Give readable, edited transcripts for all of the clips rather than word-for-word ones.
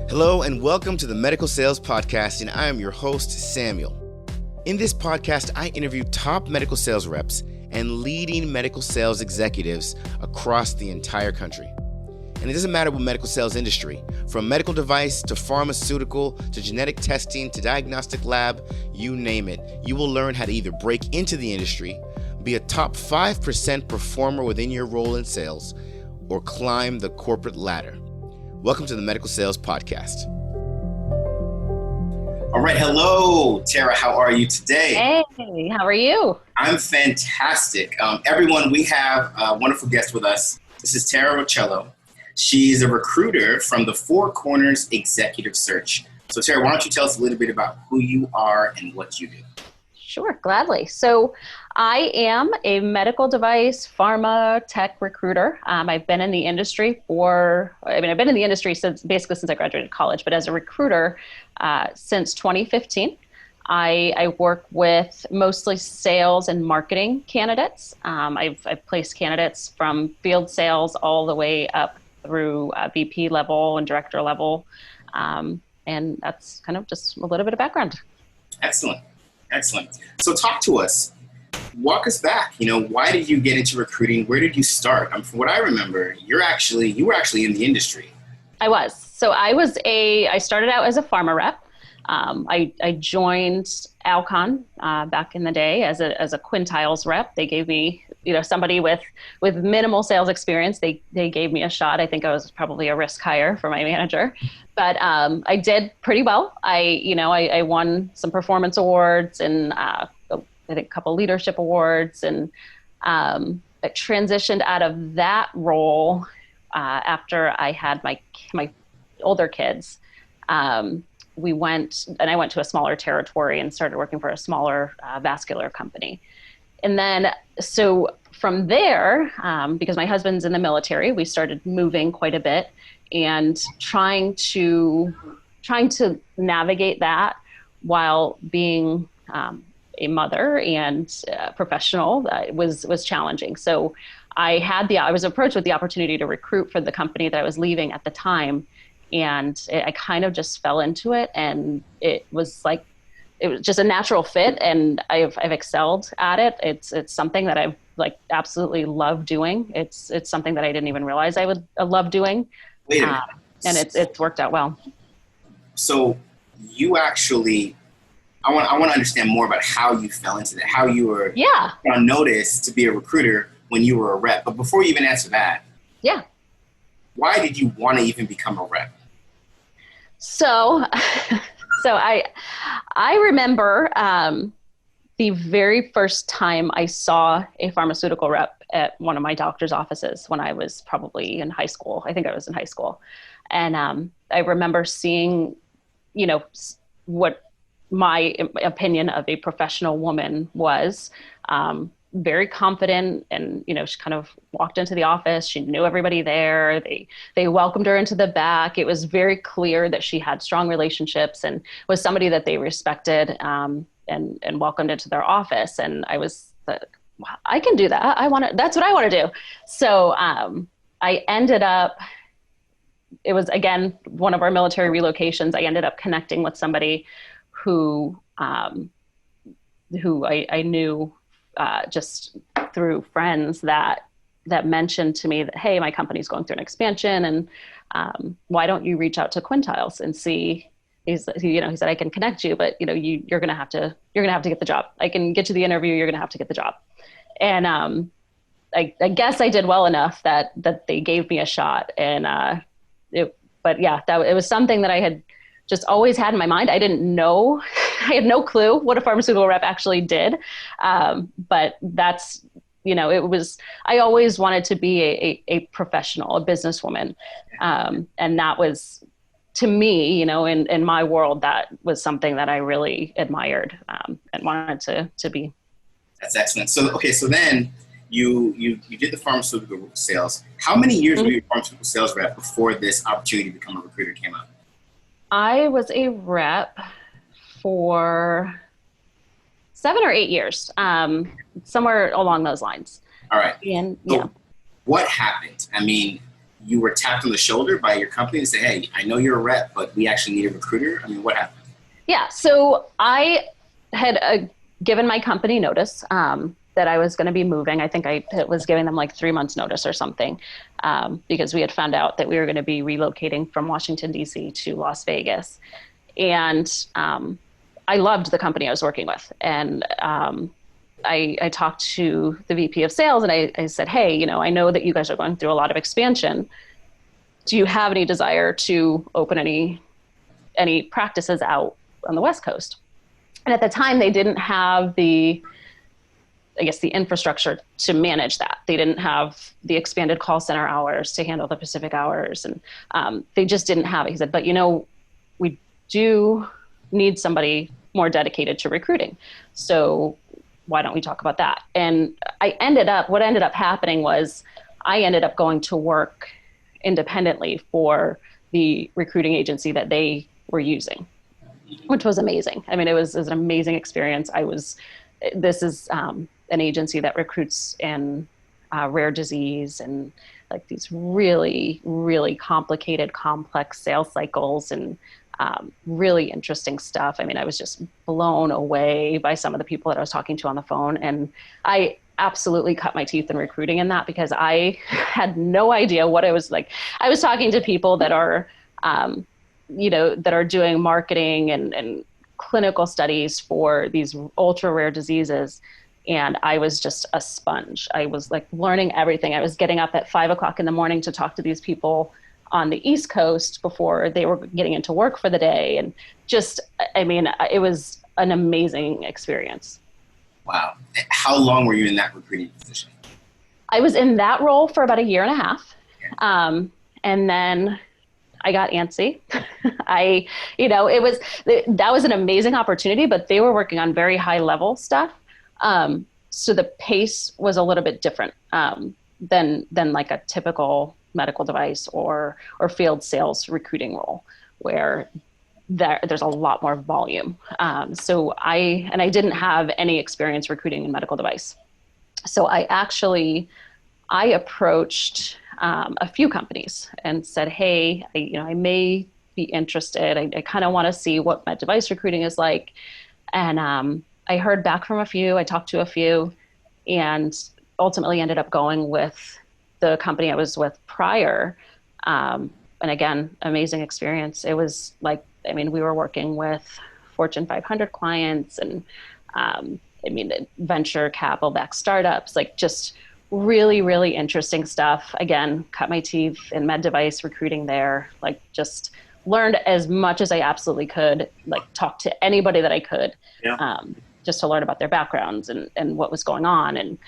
Hello and welcome to the Medical Sales Podcast, and I am your host, Samuel. In this podcast, I interview top medical sales reps and leading medical sales executives across the entire country. And it doesn't matter what medical sales industry, from medical device to pharmaceutical to genetic testing to diagnostic lab, you name it. You will learn how to either break into the industry, be a top 5% performer within your role in sales, or climb the corporate ladder. Welcome to the Medical Sales Podcast. All right. Hello, Tara. How are you today? Hey, how are you? I'm fantastic. Everyone, we have a wonderful guest with us. This is Tara Rochelo. She's a recruiter from the Four Corners Executive Search. So, Tara, why don't you tell us a little bit about who you are and what you do? Sure, gladly. So I am a medical device pharma tech recruiter. I've been in the industry since I graduated college, but as a recruiter since 2015. I work with mostly sales and marketing candidates. I've placed candidates from field sales all the way up through VP level and director level. And that's kind of just a little bit of background. Excellent. So talk to us. Walk us back. Why did you get into recruiting? Where did you start? From what I remember, you were actually in the industry. I was. So I started out as a pharma rep. I joined Alcon back in the day as a quintiles rep. They gave me, somebody with minimal sales experience. They gave me a shot. I think I was probably a risk hire for my manager, but I did pretty well. I won some performance awards and I think a couple leadership awards, and I transitioned out of that role after I had my older kids. I went to a smaller territory and started working for a smaller vascular company. And then, so from there, because my husband's in the military, we started moving quite a bit and trying to navigate that while being a mother and professional was challenging. So I was approached with the opportunity to recruit for the company that I was leaving at the time. And I kind of just fell into it, and it was just a natural fit, and I've excelled at it. It's something that I've absolutely love doing. It's something that I didn't even realize I would love doing. Wait a minute. And it's worked out well. So you actually, I want to understand more about how you fell into that, how you were on notice to be a recruiter when you were a rep. But before you even answer that, why did you want to even become a rep? So I remember the very first time I saw a pharmaceutical rep at one of my doctor's offices when I was probably in high school. I think I was in high school. And I remember seeing, what my opinion of a professional woman was. Very confident, and she kind of walked into the office. She knew everybody there. They welcomed her into the back. It was very clear that she had strong relationships and was somebody that they respected and welcomed into their office. And I was wow, I can do that. That's what I want to do. So I ended up, it was again one of our military relocations. I ended up connecting with somebody who I knew just through friends that mentioned to me that, hey, my company's going through an expansion, and why don't you reach out to Quintiles and see? He said, I can connect you, but you're gonna have to get the job. I can get you the interview. You're gonna have to get the job. And I guess I did well enough that they gave me a shot. And it was something that I had just always had in my mind. I didn't know, I had no clue what a pharmaceutical rep actually did. But that's, I always wanted to be a professional, a businesswoman. And that was, to me, in my world, that was something that I really admired and wanted to be. That's excellent. So then you did the pharmaceutical sales. How many years were you a pharmaceutical sales rep before this opportunity to become a recruiter came up? I was a rep for 7 or 8 years, somewhere along those lines. All right. And so what happened? I mean, you were tapped on the shoulder by your company and say, hey, I know you're a rep, but we actually need a recruiter? I mean, what happened? Yeah. So I had given my company notice that I was going to be moving. I think I was giving them like 3 months notice or something, because we had found out that we were going to be relocating from Washington, D.C. to Las Vegas. And I loved the company I was working with. And I talked to the VP of sales and I said, hey, you know, I know that you guys are going through a lot of expansion. Do you have any desire to open any practices out on the West Coast? And at the time they didn't have the infrastructure to manage that. They didn't have the expanded call center hours to handle the Pacific hours. And they just didn't have it. He said, but you know, we do need somebody more dedicated to recruiting. So why don't we talk about that? And what ended up happening was I ended up going to work independently for the recruiting agency that they were using, which was amazing. I mean, it was an amazing experience. This is an agency that recruits in rare disease and like these really, really complicated, complex sales cycles and really interesting stuff. I mean, I was just blown away by some of the people that I was talking to on the phone. And I absolutely cut my teeth in recruiting in that because I had no idea what it was like. I was talking to people that are, that are doing marketing and clinical studies for these ultra rare diseases. And I was just a sponge. I was like learning everything. I was getting up at 5 o'clock in the morning to talk to these people on the East Coast before they were getting into work for the day. And just, I mean, it was an amazing experience. Wow. How long were you in that recruiting position? I was in that role for about 1.5 years. And then I got antsy. That was an amazing opportunity, but they were working on very high level stuff. So the pace was a little bit different than like a typical medical device or field sales recruiting role where there's a lot more volume. So I didn't have any experience recruiting in medical device. So I approached a few companies and said, hey, I may be interested. I kind of want to see what med device recruiting is like. And I heard back from a few, I talked to a few, and ultimately ended up going with the company I was with prior. And again, amazing experience. It was like, we were working with Fortune 500 clients and, venture capital backed startups, like just really, really interesting stuff. Again, cut my teeth in med device recruiting there, like just learned as much as I absolutely could, like talk to anybody that I could. Yeah. Just to learn about their backgrounds and what was going on and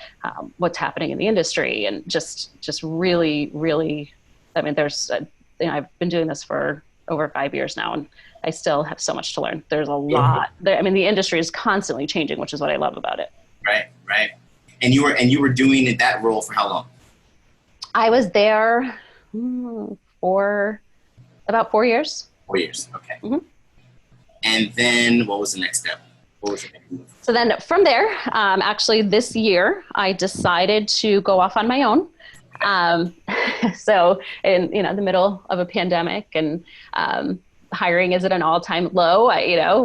what's happening in the industry. And just really, really, I've been doing this for over 5 years now, and I still have so much to learn. There's a lot there. The industry is constantly changing, which is what I love about it. Right. And you were doing that role for how long? I was there for about 4 years. 4 years. Okay. Mm-hmm. And then what was the next step? What was the next move? So then from there, actually this year, I decided to go off on my own. So in, the middle of a pandemic and, hiring is at an all-time low.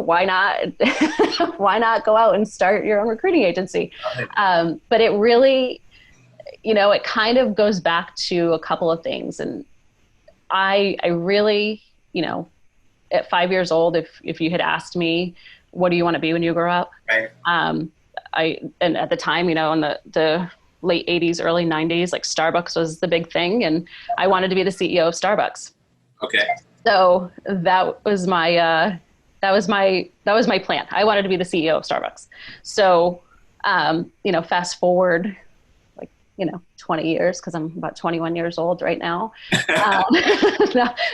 Why not go out and start your own recruiting agency? But it really, it kind of goes back to a couple of things. And I really, at 5 years old, if you had asked me, what do you want to be when you grow up? Right. And at the time, in the late 80s, early 90s, like Starbucks was the big thing. And I wanted to be the CEO of Starbucks. Okay. So that was my plan. I wanted to be the CEO of Starbucks. So, fast forward, 20 years, because I'm about 21 years old right now.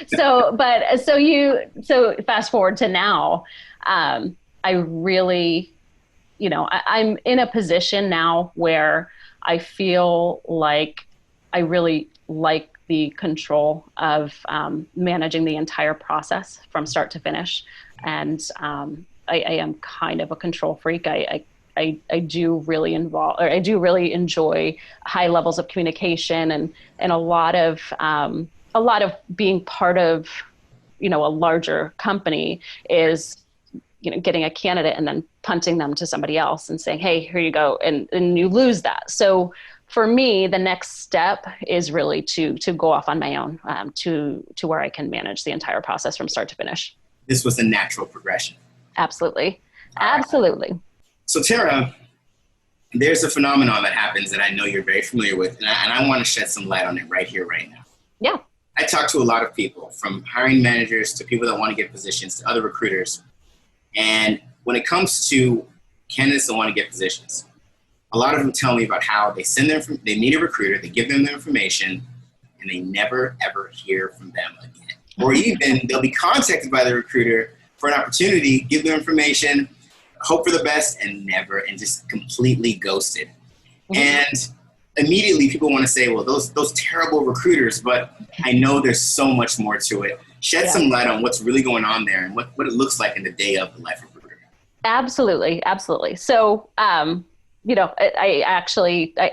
So fast forward to now, I really, I'm in a position now where I feel like I really like the control of managing the entire process from start to finish. And I am kind of a control freak. I I do really I do really enjoy high levels of communication and a lot of being part of, a larger company is, getting a candidate and then punting them to somebody else and saying, hey, here you go. And you lose that. So for me, the next step is really to go off on my own, to where I can manage the entire process from start to finish. This was a natural progression. Absolutely. Absolutely. So Tara, there's a phenomenon that happens that I know you're very familiar with, and I want to shed some light on it right here, right now. Yeah. I talk to a lot of people, from hiring managers to people that want to get positions to other recruiters. And when it comes to candidates that want to get positions, a lot of them tell me about how they meet a recruiter, they give them the information, and they never, ever hear from them again. Or even they'll be contacted by the recruiter for an opportunity, give them information, hope for the best, and just completely ghosted. Mm-hmm. And immediately people want to say, well, those terrible recruiters, but I know there's so much more to it. Shed some light on what's really going on there and what it looks like in the day of the life of a recruiter. Absolutely. Absolutely. So, I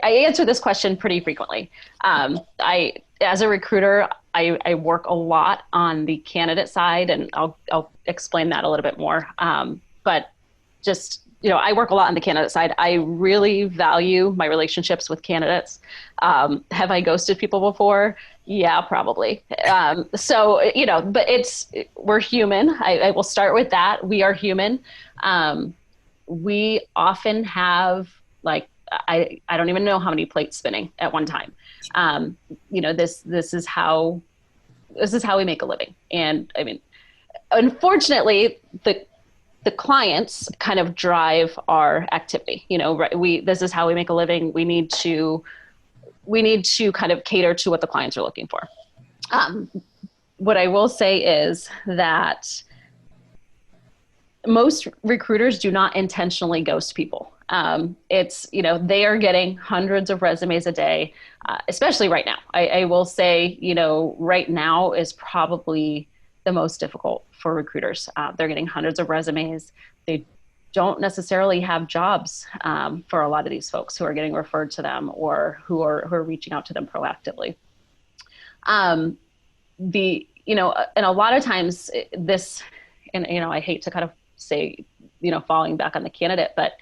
answer this question pretty frequently. As a recruiter, I work a lot on the candidate side, and I'll explain that a little bit more. But just, I work a lot on the candidate side. I really value my relationships with candidates. Have I ghosted people before? Yeah, probably. But we're human. I will start with that. We are human. We often have, I don't even know how many plates spinning at one time. This is how we make a living. And I mean, unfortunately, the clients kind of drive our activity. This is how we make a living. We need to kind of cater to what the clients are looking for. What I will say is that most recruiters do not intentionally ghost people. They are getting hundreds of resumes a day, especially right now. I will say, right now is probably the most difficult for recruiters. They're getting hundreds of resumes. They don't necessarily have jobs for a lot of these folks who are getting referred to them or who are reaching out to them proactively. And a lot of times this, and I hate to kind of say, falling back on the candidate, but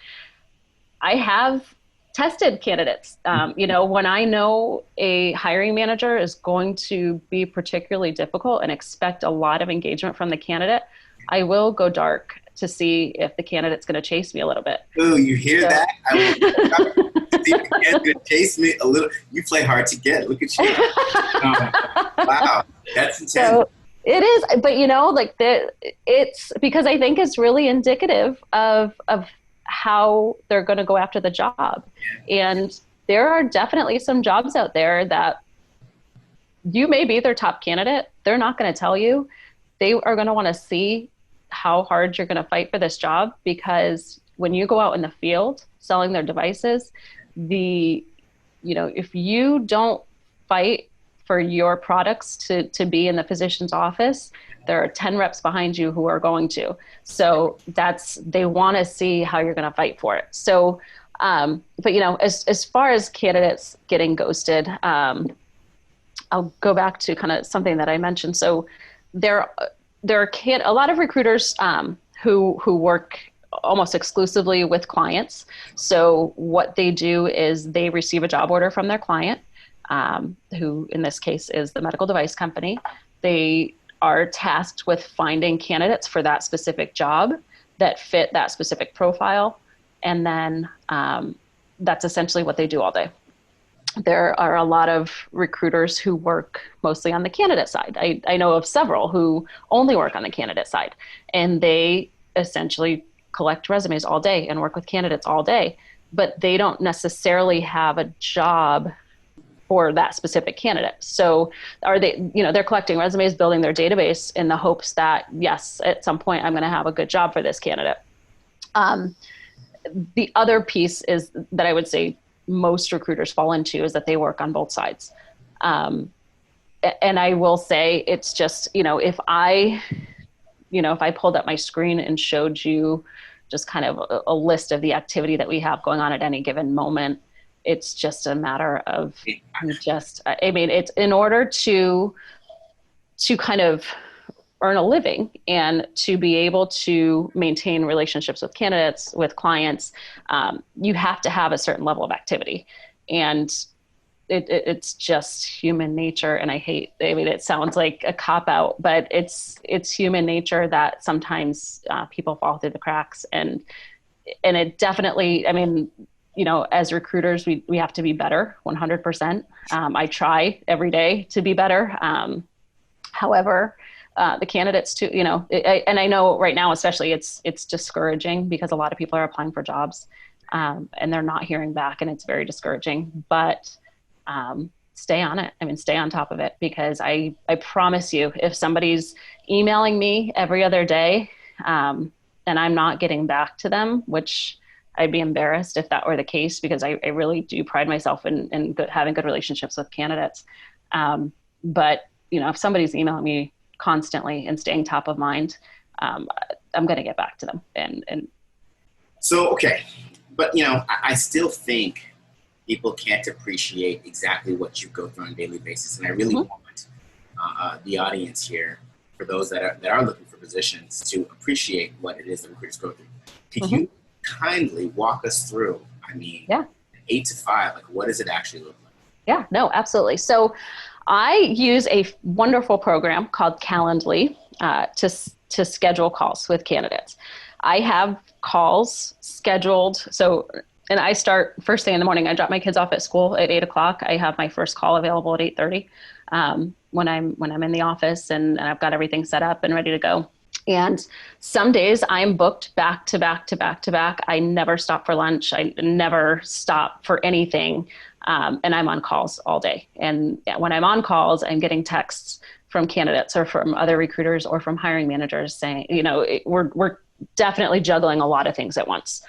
I have tested candidates. When I know a hiring manager is going to be particularly difficult and expect a lot of engagement from the candidate, I will go dark to see if the candidate's going to chase me a little bit. Oh, you hear that? I will see if the candidate's going to chase me a little. You play hard to get. Look at you. Wow, that's intense. So it is, but it's because I think it's really indicative of how they're going to go after the job. And there are definitely some jobs out there that you may be their top candidate. They're not going to tell you. They are going to want to see how hard you're going to fight for this job, because when you go out in the field selling their devices, if you don't fight for your products to be in the physician's office, there are 10 reps behind you who are going to. So they want to see how you're going to fight for it. So, as far as candidates getting ghosted, I'll go back to kind of something that I mentioned. So there are a lot of recruiters who work almost exclusively with clients. So what they do is they receive a job order from their client, who in this case is the medical device company. They are tasked with finding candidates for that specific job that fit that specific profile. And then that's essentially what they do all day. There are a lot of recruiters who work mostly on the candidate side. I know of several who only work on the candidate side, and they essentially collect resumes all day and work with candidates all day, but they don't necessarily have a job for that specific candidate. So they're collecting resumes, building their database in the hopes that, yes, at some point I'm going to have a good job for this candidate. The other piece is that I would say most recruiters fall into is that they work on both sides. And I will say it's just, if I pulled up my screen and showed you just kind of a list of the activity that we have going on at any given moment. It's just a matter of it's in order to kind of earn a living and to be able to maintain relationships with candidates, with clients, you have to have a certain level of activity. And it's just human nature. And it sounds like a cop out, but it's human nature that sometimes people fall through the cracks. And it definitely, as recruiters, we have to be better 100%. I try every day to be better. However, the candidates too, and I know right now, especially it's discouraging because a lot of people are applying for jobs and they're not hearing back, and it's very discouraging, but stay on it. Stay on top of it, because I promise you, if somebody's emailing me every other day and I'm not getting back to them, which I'd be embarrassed if that were the case, because I really do pride myself in having good relationships with candidates. But if somebody's emailing me constantly and staying top of mind, I'm going to get back to them. And so, okay. But, I still think people can't appreciate exactly what you go through on a daily basis. And I really want the audience here, for those that are looking for positions, to appreciate what it is that recruiters go through. Could you kindly walk us through, 8 to 5, like what does it actually look like? Yeah, no, absolutely. So I use a wonderful program called Calendly to schedule calls with candidates. I have calls scheduled. And I start first thing in the morning. I drop my kids off at school at 8:00. I have my first call available at 8:30 when I'm in the office and I've got everything set up and ready to go. And some days I'm booked back to back to back to back. I never stop for lunch. I never stop for anything. And I'm on calls all day. And when I'm on calls, I'm getting texts from candidates or from other recruiters or from hiring managers saying, we're definitely juggling a lot of things at once.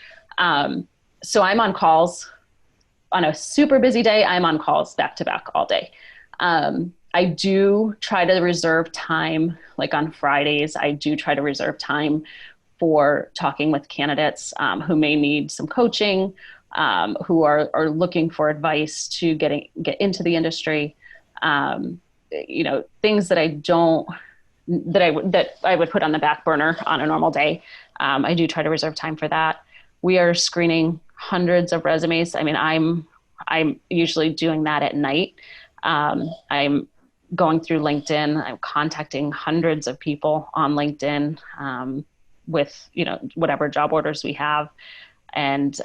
So I'm on calls on a super busy day. I'm on calls back to back all day. I do try to reserve time, like on Fridays, I do try to reserve time for talking with candidates who may need some coaching, who are looking for advice to get into the industry. Things that I would put on the back burner on a normal day. I do try to reserve time for that. We are screening hundreds of resumes. I'm usually doing that at night. I'm going through LinkedIn. I'm contacting hundreds of people on LinkedIn with, whatever job orders we have. And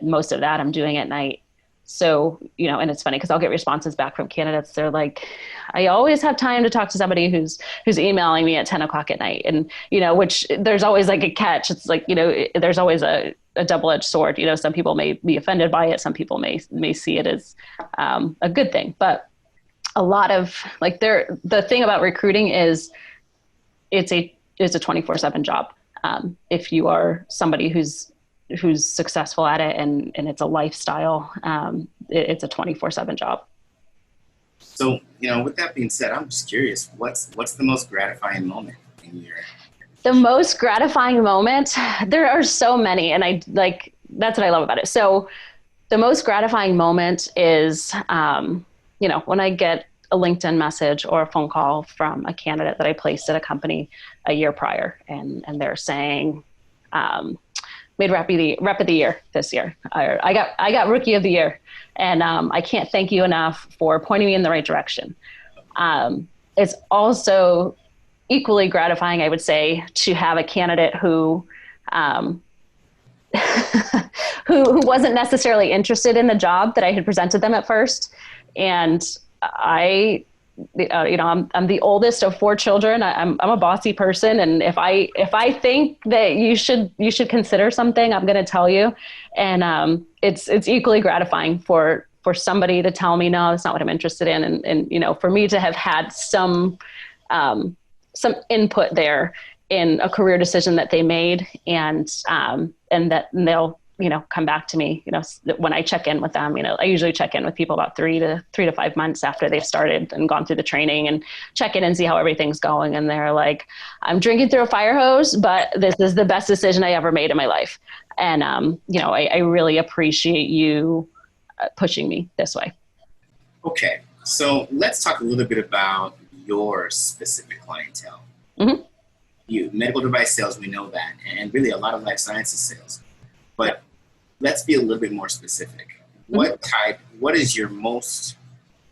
most of that I'm doing at night. So, and it's funny because I'll get responses back from candidates. They're like, I always have time to talk to somebody who's emailing me at 10:00 at night. And, which there's always like a catch. It's like, there's always a double-edged sword. Some people may be offended by it. Some people may see it as a good thing. But a lot of the thing about recruiting is it's a 24/7 job. If you are somebody who's successful at it and it's a lifestyle, it's a 24/7 job. So, with that being said, I'm just curious, what's the most gratifying moment in your... The most gratifying moment, there are so many, and that's what I love about it. So the most gratifying moment is, when I get a LinkedIn message or a phone call from a candidate that I placed at a company a year prior, and they're saying, made rep of the year this year. I got rookie of the year, and I can't thank you enough for pointing me in the right direction. It's also equally gratifying, I would say, to have a candidate who who wasn't necessarily interested in the job that I had presented them at first, and I'm the oldest of 4 children. I'm a bossy person. And if I think that you should consider something, I'm going to tell you. And it's equally gratifying for somebody to tell me, no, that's not what I'm interested in. And for me to have had some input there in a career decision that they made, and that they'll come back to me, when I check in with them. I usually check in with people about 3 to 5 months after they've started and gone through the training, and check in and see how everything's going. And they're like, I'm drinking through a fire hose, but this is the best decision I ever made in my life. And, I really appreciate you pushing me this way. Okay. So let's talk a little bit about your specific clientele. Mm-hmm. You, medical device sales, we know that, and really a lot of life sciences sales. But let's be a little bit more specific. What is your most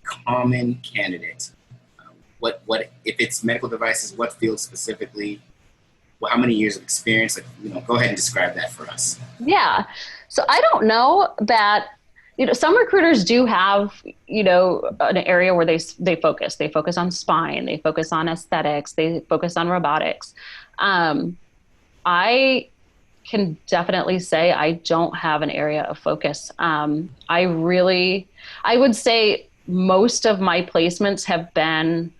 common candidate? What if it's medical devices, what field specifically? Well, how many years of experience? Go ahead and describe that for us. Yeah. So I don't know that, some recruiters do have, an area where they focus. They focus on spine. They focus on aesthetics. They focus on robotics. I can definitely say I don't have an area of focus. I would say most of my placements have been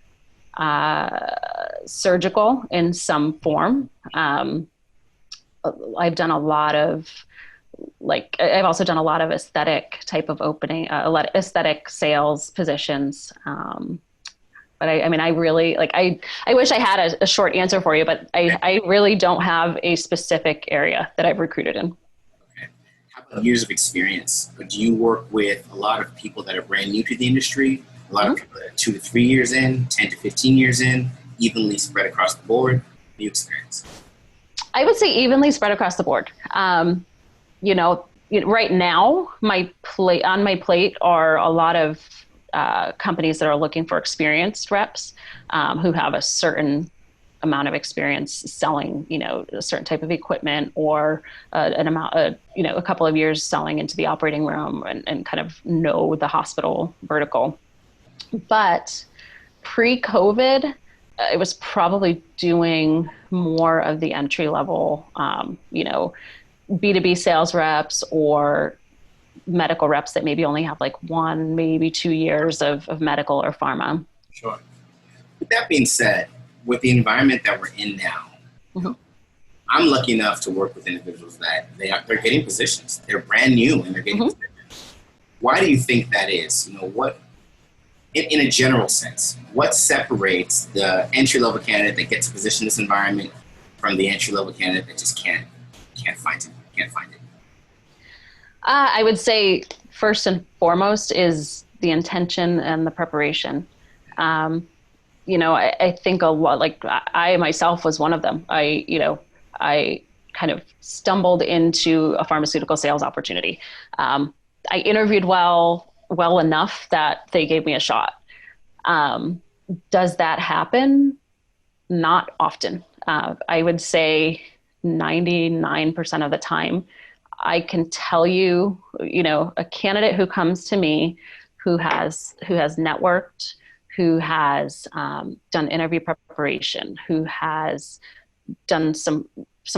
surgical in some form. I've done a lot of I've also done a lot of aesthetic type of opening, aesthetic sales positions. But I really I wish I had a short answer for you, but I really don't have a specific area that I've recruited in. Okay. How about years of experience? Do you work with a lot of people that are brand new to the industry? A lot of people that are 2 to 3 years in, 10 to 15 years in, evenly spread across the board? What do you experience? I would say evenly spread across the board. Right now, on my plate are a lot of companies that are looking for experienced reps who have a certain amount of experience selling, a certain type of equipment, or a couple of years selling into the operating room and kind of know the hospital vertical. But pre-COVID, I was probably doing more of the entry level, B2B sales reps or medical reps that maybe only have 1, maybe 2 years of medical or pharma. Sure. With that being said, with the environment that we're in now, I'm lucky enough to work with individuals that they're getting positions. They're brand new and they're getting positions. Why do you think that is? What, in a general sense, what separates the entry-level candidate that gets a position in this environment from the entry-level candidate that just can't find it? I would say first and foremost is the intention and the preparation. I think a lot, I myself was one of them. I kind of stumbled into a pharmaceutical sales opportunity. I interviewed well enough that they gave me a shot. Does that happen? Not often. I would say 99% of the time. I can tell you, a candidate who comes to me who has networked, who has done interview preparation, who has done some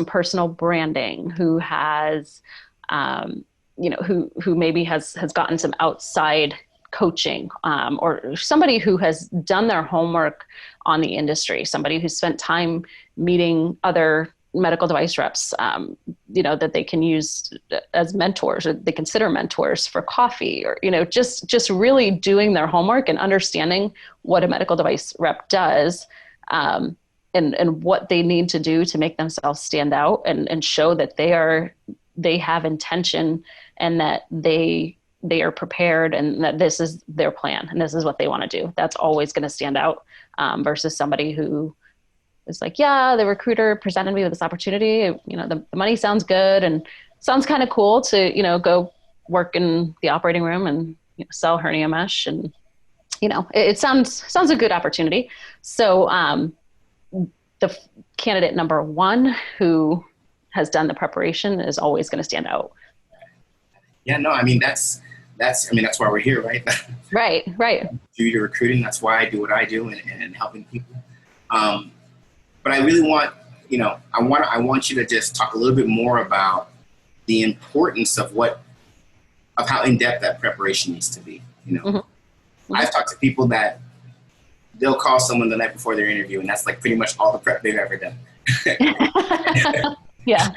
personal branding, who has, who maybe has gotten some outside coaching, or somebody who has done their homework on the industry, somebody who spent time meeting other medical device reps, that they can use as mentors, or they consider mentors for coffee, or, just really doing their homework and understanding what a medical device rep does, and what they need to do to make themselves stand out and show that they have intention and that they are prepared and that this is their plan and this is what they want to do. That's always going to stand out, versus somebody who is the recruiter presented me with this opportunity. The money sounds good and sounds kind of cool to, go work in the operating room and sell hernia mesh. And, it sounds a good opportunity. So, the candidate number one who has done the preparation is always going to stand out. Yeah, no, that's why we're here, right? Right. Do your recruiting. That's why I do what I do and helping people. But I really want, I want you to just talk a little bit more about the importance of how in-depth that preparation needs to be. I've talked to people that they'll call someone the night before their interview, and that's pretty much all the prep they've ever done. Yeah.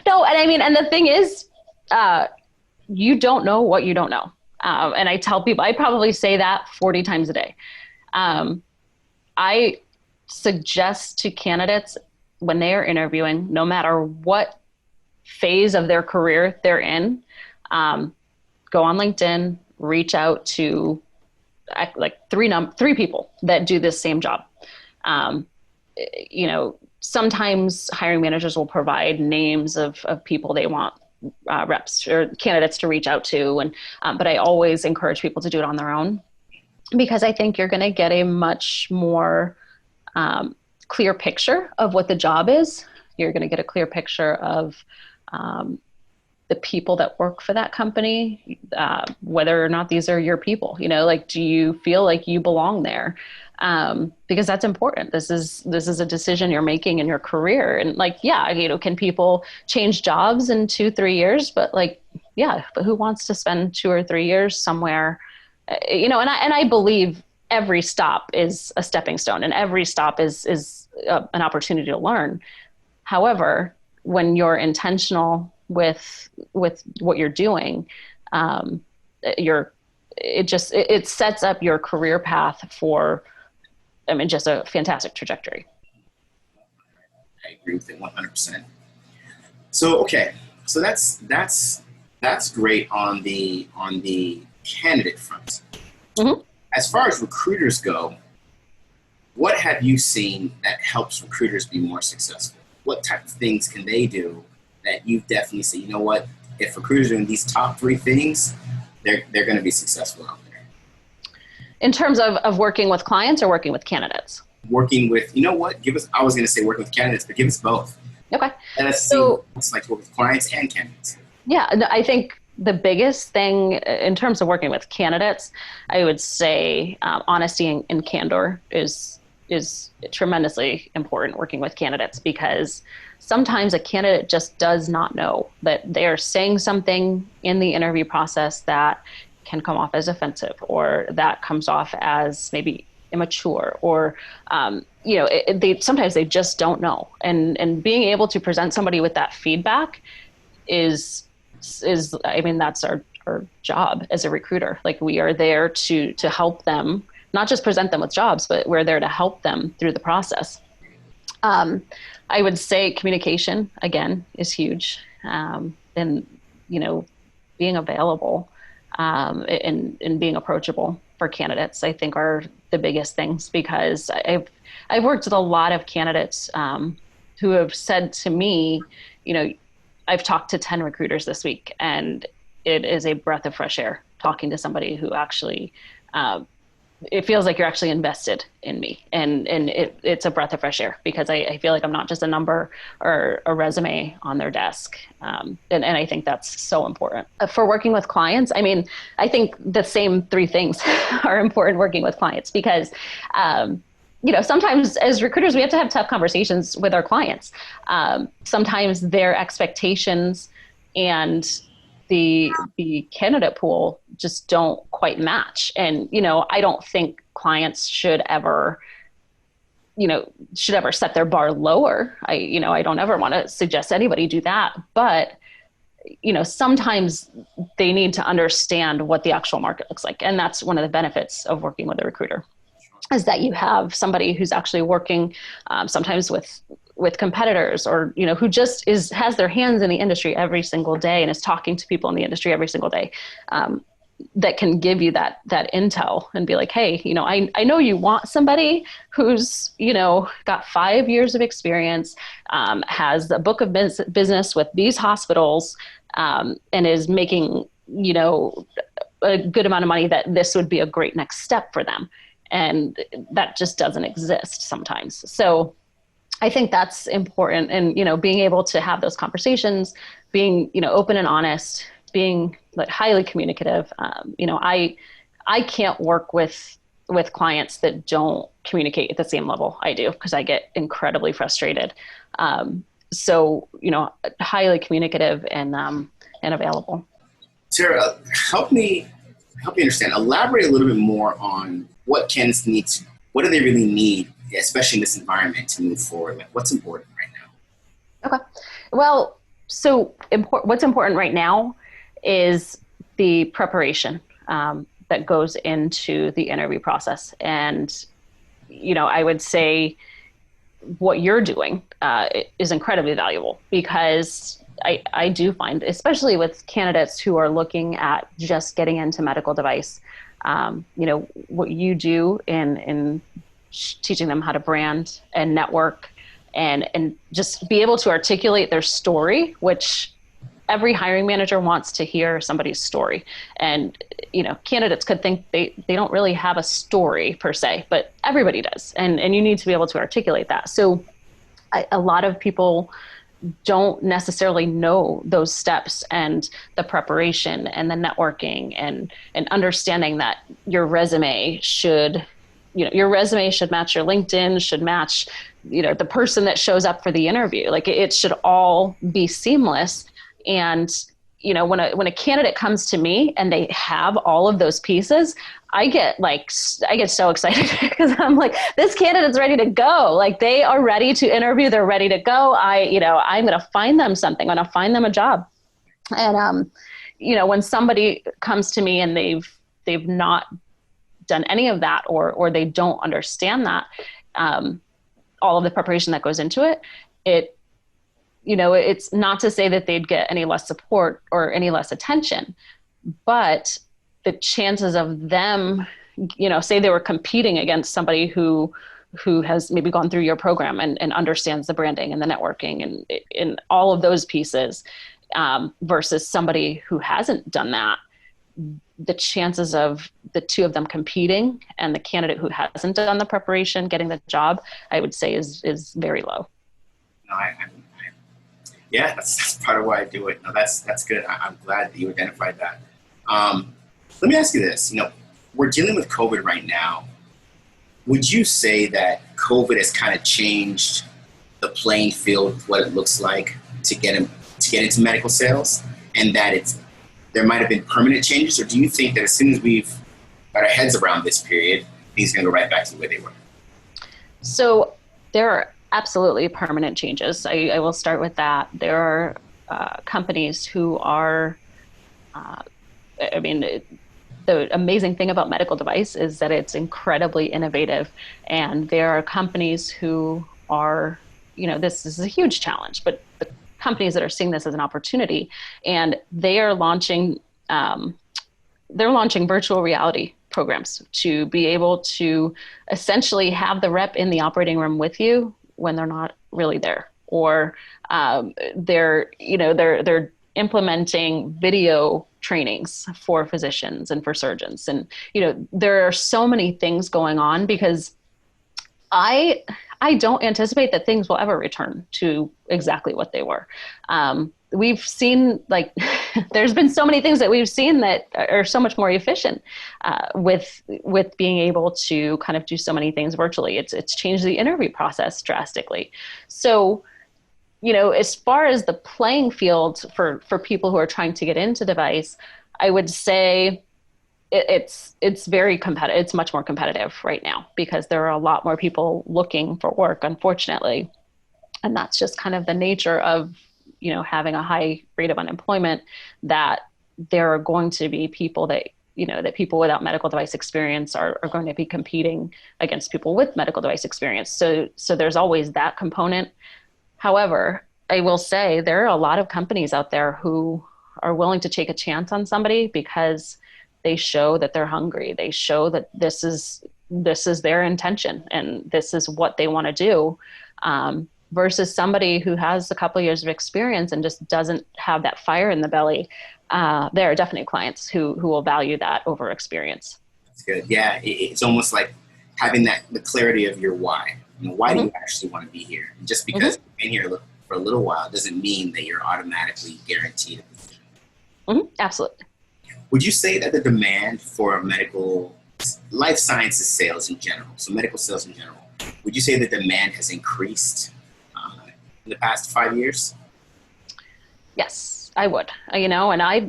No, and and the thing is, you don't know what you don't know. And I tell people, I probably say that 40 times a day. I suggest to candidates when they are interviewing, no matter what phase of their career they're in, go on LinkedIn, reach out to like three people that do this same job. Sometimes hiring managers will provide names of people they want reps or candidates to reach out to. But I always encourage people to do it on their own, because I think you're going to get a much more clear picture of what the job is. You're going to get a clear picture of the people that work for that company, whether or not these are your people. Do you feel like you belong there? Because that's important. This is a decision you're making in your career. And can people change jobs in 2-3 years? But but who wants to spend 2 or 3 years somewhere? And I believe every stop is a stepping stone, and every stop is an opportunity to learn. However, when you're intentional with what you're doing, it sets up your career path for, just a fantastic trajectory. I agree with it 100%. So, okay. So that's great on the candidate front. Mm-hmm. As far as recruiters go, what have you seen that helps recruiters be more successful? What type of things can they do that you definitely say, you know what, if recruiters are doing these top 3 things, they're going to be successful out there? In terms of working with clients or working with candidates? Working with, I was going to say working with candidates, but give us both. Okay. And let's see what it's like to work with clients and candidates. Yeah, I think the biggest thing in terms of working with candidates, I would say honesty and candor is tremendously important working with candidates, because sometimes a candidate just does not know that they are saying something in the interview process that can come off as offensive, or that comes off as maybe immature, or sometimes they just don't know. And being able to present somebody with that feedback is that's our job as a recruiter. We are there to help them, not just present them with jobs, but we're there to help them through the process. I would say communication, again, is huge. And, being available and being approachable for candidates, I think, are the biggest things, because I've worked with a lot of candidates who have said to me, I've talked to 10 recruiters this week, and it is a breath of fresh air talking to somebody who actually it feels like you're actually invested in me, and it's a breath of fresh air, because I feel like I'm not just a number or a resume on their desk. And I think that's so important. For working with clients, I think the same 3 things are important working with clients, because, sometimes as recruiters, we have to have tough conversations with our clients. Sometimes their expectations and the candidate pool just don't quite match. And, I don't think clients should ever set their bar lower. I don't ever want to suggest anybody do that, but, sometimes they need to understand what the actual market looks like. And that's one of the benefits of working with a recruiter, is that you have somebody who's actually working sometimes with competitors, or, who just has their hands in the industry every single day and is talking to people in the industry every single day, that can give you that intel and be like, hey, I know you want somebody who's, got 5 years of experience, has a book of business with these hospitals, and is making, a good amount of money, that this would be a great next step for them. And that just doesn't exist sometimes. So I think that's important. And, being able to have those conversations, being, open and honest, being highly communicative. I can't work with clients that don't communicate at the same level I do, because I get incredibly frustrated. So, highly communicative and available. Sarah, help me understand. Elaborate a little bit more on what candidates need to, what do they really need, especially in this environment, to move forward? What's important right now? Okay. Well, so what's important right now is the preparation that goes into the interview process. And, I would say what you're doing is incredibly valuable, because I do find, especially with candidates who are looking at just getting into medical device, what you do in teaching them how to brand and network and just be able to articulate their story, which every hiring manager wants to hear somebody's story. And, candidates could think they don't really have a story per se, but everybody does. And you need to be able to articulate that. So a lot of people don't necessarily know those steps and the preparation and the networking and understanding that your resume should match your LinkedIn, should match, the person that shows up for the interview. Like, it should all be seamless. And, when a candidate comes to me and they have all of those pieces, I get so excited because I'm like, this candidate's ready to go. Like, they are ready to interview. They're ready to go. I'm going to find them something. I'm going to find them a job. And, when somebody comes to me and they've not done any of that, or they don't understand that, all of the preparation that goes into it, it's not to say that they'd get any less support or any less attention, but the chances of them, say they were competing against somebody who has maybe gone through your program and understands the branding and the networking and all of those pieces, versus somebody who hasn't done that, the chances of the two of them competing and the candidate who hasn't done the preparation getting the job, I would say is very low. No, yeah, that's part of why I do it. No, that's good. I'm glad that you identified that. Let me ask you this. We're dealing with COVID right now. Would you say that COVID has kind of changed the playing field with what it looks like to get into medical sales, and that there might have been permanent changes, or do you think that as soon as we've got our heads around this period, things are going to go right back to the way they were? So there are absolutely permanent changes. I will start with that. There are companies who are, the amazing thing about medical device is that it's incredibly innovative. And there are companies who are, this is a huge challenge, but the companies that are seeing this as an opportunity, and they are launching virtual reality programs to be able to essentially have the rep in the operating room with you when they're not really there, or they're implementing video trainings for physicians and for surgeons. And, there are so many things going on, because I don't anticipate that things will ever return to exactly what they were. We've seen, there's been so many things that we've seen that are so much more efficient with being able to kind of do so many things virtually. It's changed the interview process drastically. So, as far as the playing field for people who are trying to get into device, I would say it's very competitive. It's much more competitive right now, because there are a lot more people looking for work, unfortunately. And that's just kind of the nature of, having a high rate of unemployment, that there are going to be people that people without medical device experience are going to be competing against people with medical device experience. So there's always that component. However, I will say there are a lot of companies out there who are willing to take a chance on somebody because they show that they're hungry. They show that this is their intention and this is what they want to do, versus somebody who has a couple of years of experience and just doesn't have that fire in the belly. There are definitely clients who will value that over experience. That's good. Yeah, it's almost like having the clarity of your why. Why do you actually want to be here? And just because you've been here for a little while doesn't mean that you're automatically guaranteed a position. Absolutely. Would you say that the demand for medical life sciences sales in general, so medical sales in general, would you say the demand has increased in the past 5 years? Yes, I would. And I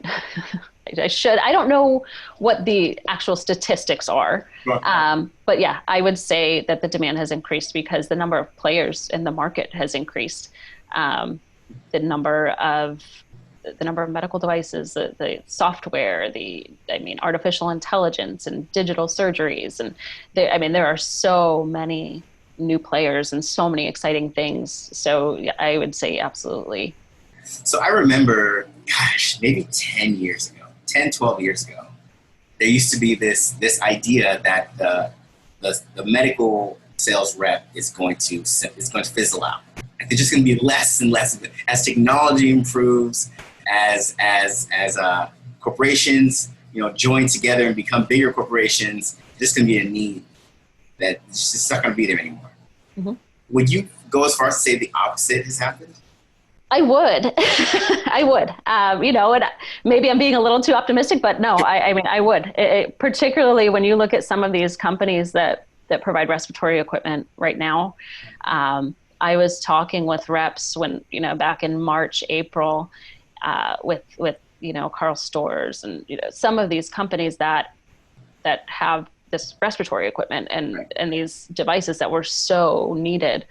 should. I don't know what the actual statistics are, but yeah, I would say that the demand has increased because the number of players in the market has increased. The number of the number of medical devices, the software, artificial intelligence and digital surgeries. And there are so many new players and so many exciting things. So yeah, I would say absolutely. So I remember, maybe 10, 12 years ago, there used to be this idea that the medical sales rep is going to fizzle out. Like, there's just going to be less and less of it as technology improves, as corporations join together and become bigger corporations. There's going to be a need that it's just not going to be there anymore. Mm-hmm. Would you go as far as to say the opposite has happened? I would. I would. And maybe I'm being a little too optimistic, but no, I would. Particularly when you look at some of these companies that provide respiratory equipment right now. I was talking with reps when, back in March, April, with Karl Storz and some of these companies that have this respiratory equipment and these devices that were so needed.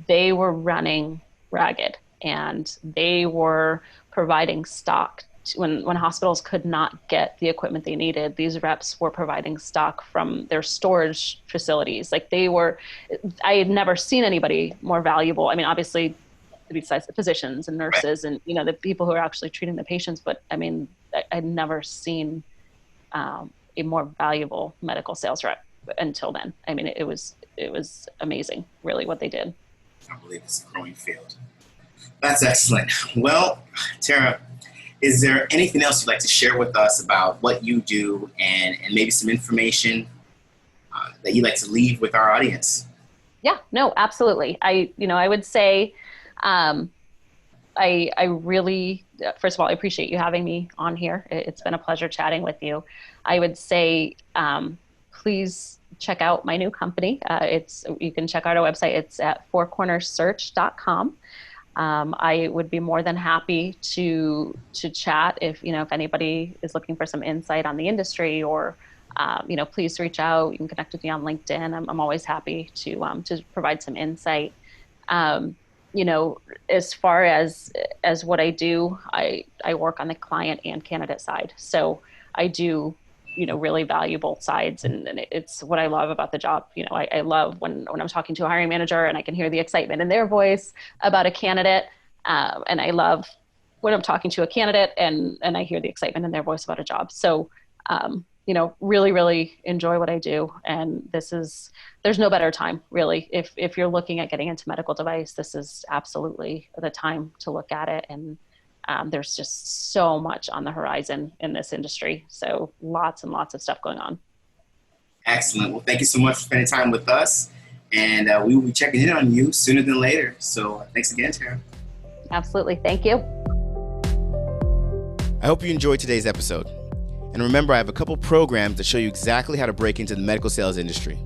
They were running ragged, and they were providing stock when hospitals could not get the equipment they needed. These reps were providing stock from their storage facilities. I had never seen anybody more valuable. I mean, obviously, besides the physicians and nurses and the people who are actually treating the patients, but I mean, I'd never seen a more valuable medical sales rep until then. I mean, it was amazing, really, what they did. I believe it's a growing field. That's excellent. Well, Tara, is there anything else you'd like to share with us about what you do and maybe some information that you'd like to leave with our audience? Yeah, no, absolutely. I would say, I really, first of all, I appreciate you having me on here. It's been a pleasure chatting with you. I would say, please check out my new company. You can check out our website. It's at fourcornersearch.com. I would be more than happy to chat if anybody is looking for some insight on the industry, or please reach out. You can connect with me on LinkedIn. I'm always happy to provide some insight. As far as what I do, I work on the client and candidate side. So I do really value both sides. And it's what I love about the job. I love when I'm talking to a hiring manager and I can hear the excitement in their voice about a candidate. And I love when I'm talking to a candidate and I hear the excitement in their voice about a job. So, really, really enjoy what I do. And there's no better time, really. If you're looking at getting into medical device, this is absolutely the time to look at it. And there's just so much on the horizon in this industry. So lots and lots of stuff going on. Excellent. Well, thank you so much for spending time with us. And we will be checking in on you sooner than later. So thanks again, Tara. Absolutely. Thank you. I hope you enjoyed today's episode. And remember, I have a couple programs that show you exactly how to break into the medical sales industry,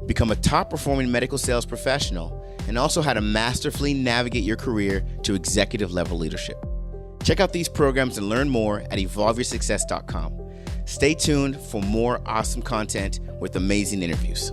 become a top-performing medical sales professional, and also how to masterfully navigate your career to executive level leadership. Check out these programs and learn more at evolveyoursuccess.com. Stay tuned for more awesome content with amazing interviews.